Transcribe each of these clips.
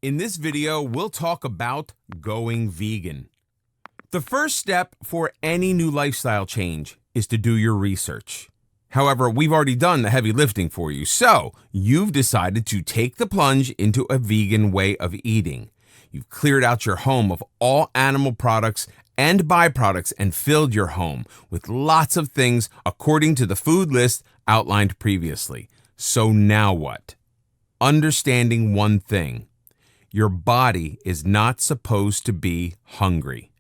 In this video, we'll talk about going vegan. The first step for any new lifestyle change is to do your research. However, we've already done the heavy lifting for you, so you've decided to take the plunge into a vegan way of eating. You've cleared out your home of all animal products and byproducts and filled your home with lots of things according to the food list outlined previously. So now what? Understanding one thing. Your body is not supposed to be hungry.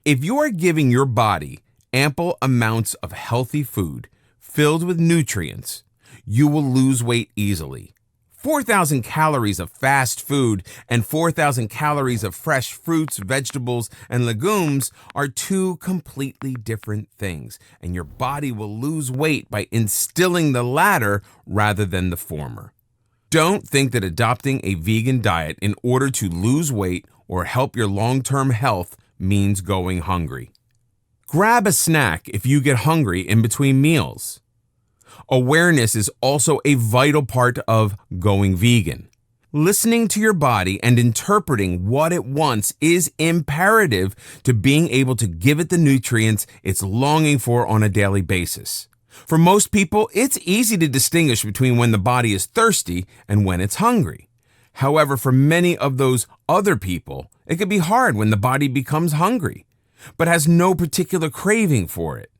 If you are giving your body ample amounts of healthy food filled with nutrients, you will lose weight easily. 4,000 calories of fast food and 4,000 calories of fresh fruits, vegetables, and legumes are two completely different things, and your body will lose weight by instilling the latter rather than the former. Don't think that adopting a vegan diet in order to lose weight or help your long-term health means going hungry. Grab a snack if you get hungry in between meals. Awareness is also a vital part of going vegan. Listening to your body and interpreting what it wants is imperative to being able to give it the nutrients it's longing for on a daily basis. For most people, it's easy to distinguish between when the body is thirsty and when it's hungry. However, for many of those other people, it can be hard when the body becomes hungry, but has no particular craving for it.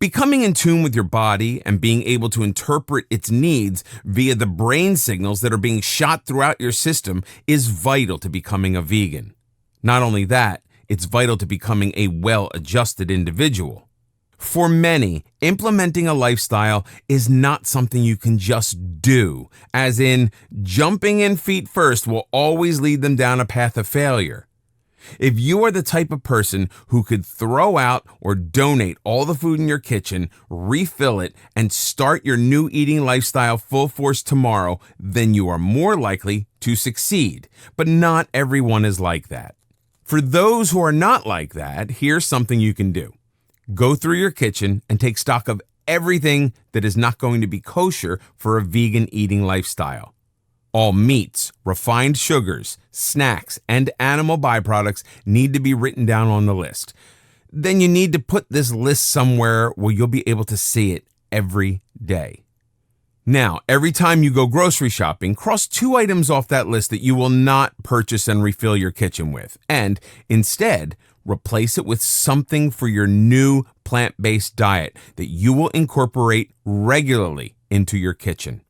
Becoming in tune with your body and being able to interpret its needs via the brain signals that are being shot throughout your system is vital to becoming a vegan. Not only that, it's vital to becoming a well-adjusted individual. For many, implementing a lifestyle is not something you can just do, as in jumping in feet first will always lead them down a path of failure. If you are the type of person who could throw out or donate all the food in your kitchen, refill it, and start your new eating lifestyle full force tomorrow, then you are more likely to succeed. But not everyone is like that. For those who are not like that, here's something you can do. Go through your kitchen and take stock of everything that is not going to be kosher for a vegan eating lifestyle. All meats, refined sugars, snacks, and animal byproducts need to be written down on the list. Then you need to put this list somewhere where you'll be able to see it every day. Now, every time you go grocery shopping, cross 2 items off that list that you will not purchase and refill your kitchen with, and instead, replace it with something for your new plant-based diet that you will incorporate regularly into your kitchen.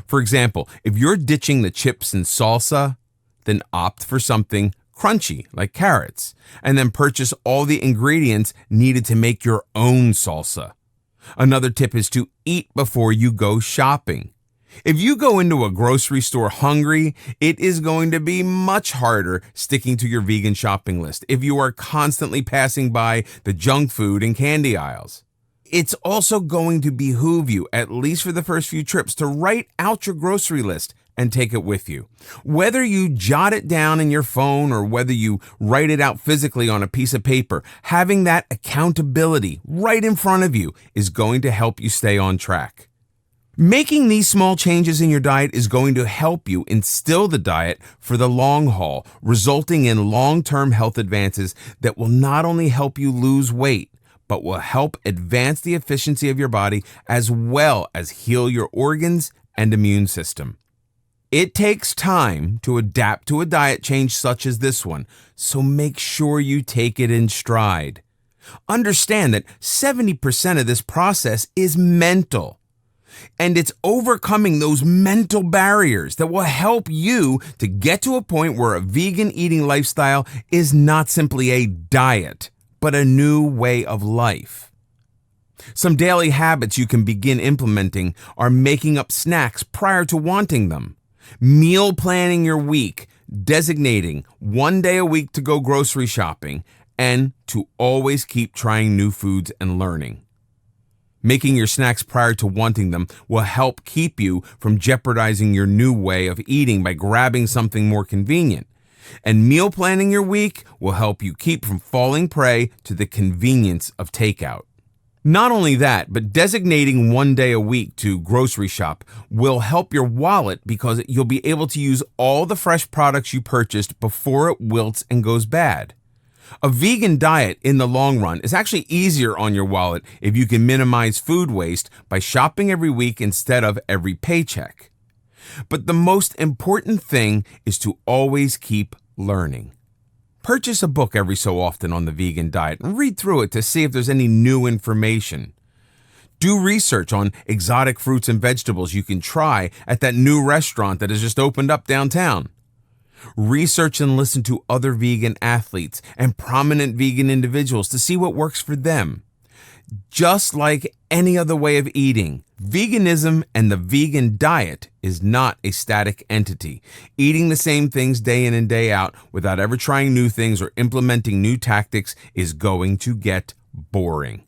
For example, if you're ditching the chips and salsa, then opt for something crunchy like carrots, and then purchase all the ingredients needed to make your own salsa. Another tip is to eat before you go shopping. If you go into a grocery store hungry, it is going to be much harder sticking to your vegan shopping list if you are constantly passing by the junk food and candy aisles. It's also going to behoove you, at least for the first few trips, to write out your grocery list and take it with you. Whether you jot it down in your phone or whether you write it out physically on a piece of paper, having that accountability right in front of you is going to help you stay on track. Making these small changes in your diet is going to help you instill the diet for the long haul, resulting in long-term health advances that will not only help you lose weight, but will help advance the efficiency of your body as well as heal your organs and immune system. It takes time to adapt to a diet change such as this one, so make sure you take it in stride. Understand that 70% of this process is mental. And it's overcoming those mental barriers that will help you to get to a point where a vegan eating lifestyle is not simply a diet, but a new way of life. Some daily habits you can begin implementing are making up snacks prior to wanting them, meal planning your week, designating 1 day a week to go grocery shopping, and to always keep trying new foods and learning. Making your snacks prior to wanting them will help keep you from jeopardizing your new way of eating by grabbing something more convenient. And meal planning your week will help you keep from falling prey to the convenience of takeout. Not only that, but designating one day a week to grocery shop will help your wallet because you'll be able to use all the fresh products you purchased before it wilts and goes bad. A vegan diet in the long run is actually easier on your wallet if you can minimize food waste by shopping every week instead of every paycheck. But the most important thing is to always keep learning. Purchase a book every so often on the vegan diet and read through it to see if there's any new information. Do research on exotic fruits and vegetables you can try at that new restaurant that has just opened up downtown. Research and listen to other vegan athletes and prominent vegan individuals to see what works for them. Just like any other way of eating, veganism and the vegan diet is not a static entity. Eating the same things day in and day out without ever trying new things or implementing new tactics is going to get boring.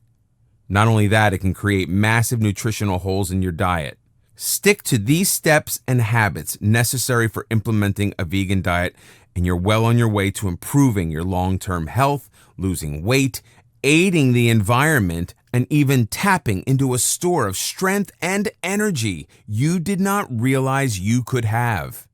Not only that, it can create massive nutritional holes in your diet. Stick to these steps and habits necessary for implementing a vegan diet, and you're well on your way to improving your long-term health, losing weight, aiding the environment, and even tapping into a store of strength and energy you did not realize you could have.